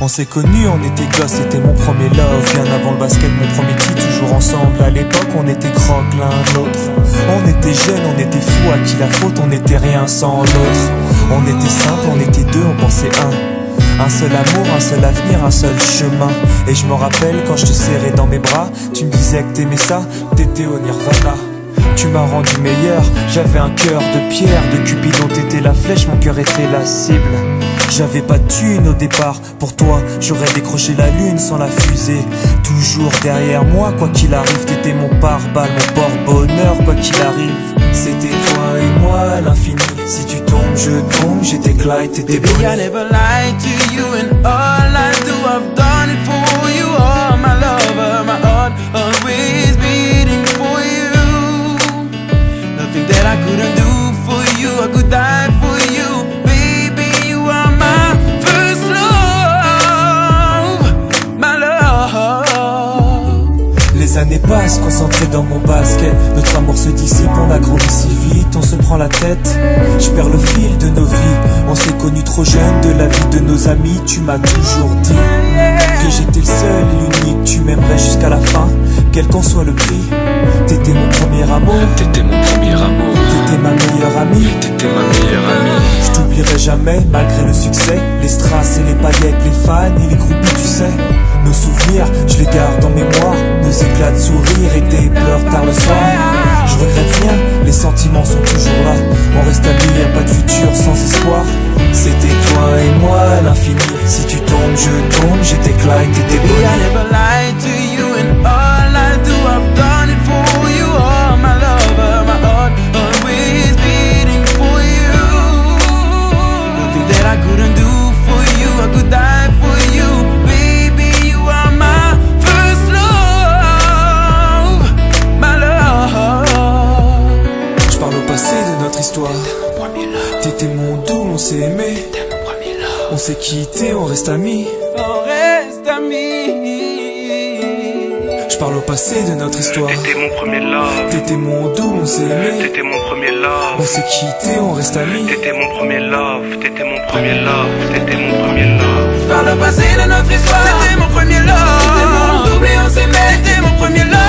On s'est connus, on était gosses, c'était mon premier love. Bien avant le basket, mon premier titre, toujours ensemble. À l'époque, on était croque l'un l'autre. On était jeunes, on était fous, à qui la faute, on n'était rien sans l'autre. On était simple, on était deux, on pensait un seul amour, un seul avenir, un seul chemin. Et je me rappelle quand je te serrais dans mes bras, tu me disais que t'aimais ça, t'étais au Nirvana. Tu m'as rendu meilleur, j'avais un cœur de pierre. De Cupidon t'étais la flèche, mon cœur était la cible. J'avais pas de thune au départ, pour toi j'aurais décroché la lune sans la fusée. Toujours derrière moi, quoi qu'il arrive, t'étais mon pare-balles, mon porte-bonheur, quoi qu'il arrive. C'était toi et moi à l'infini. Si tu tombes, je tombe, j'étais Clyde, t'étais Bonnie. Baby, I never lied to you, and all I do, I've done it for you. Oh, my lover, my heart always beating for you. Nothing that I couldn't do for you, I could die for you. Baby, you are my first love, my love. Les années passent, concentrées dans mon basket. Notre amour se dissipe, on a grandi si vite, on se prend la tête. Je perds le fil de nos vies. On s'est connus trop jeunes, de la vie de nos amis. Tu m'as toujours dit que j'étais le seul et l'unique. Tu m'aimerais jusqu'à la fin, quel qu'en soit le prix. T'étais mon premier amour, t'étais mon premier amour, t'étais ma meilleure amie, t'étais ma meilleure amie. Je t'oublierai jamais, malgré le succès. Les strass et les paillettes, les fans et les groupies, tu sais. Nos souvenirs, je les garde en mémoire. Nos éclats de sourire et tes pleurs tard le soir. Je regrette rien, les sentiments sont toujours là. On reste amis, y'a pas de futur sans espoir. C'était toi et moi à l'infini. Si tu tombes, je tombe, j'étais Clyde, t'étais Baby, Bonnie. I never lied to you, and all I do, I've done it for you. Oh, my lover, my heart always beating for you. Nothing that I couldn't do for you, I could die for you. Baby, you are my first love, my love. Je parle au passé de notre histoire. T'étais mon doux, on s'est aimé. On s'est quitté, on reste amis. On reste amis. Je parle au passé de notre histoire. T'étais mon premier love. T'étais mon doux, on s'est aimé. T'étais mon premier love. On s'est quitté, on reste amis. T'étais mon premier love. T'étais mon premier love. T'étais mon premier love. Par le passé de notre histoire, t'étais mon premier love. T'étais mon double et on s'aimait. T'étais mon premier love.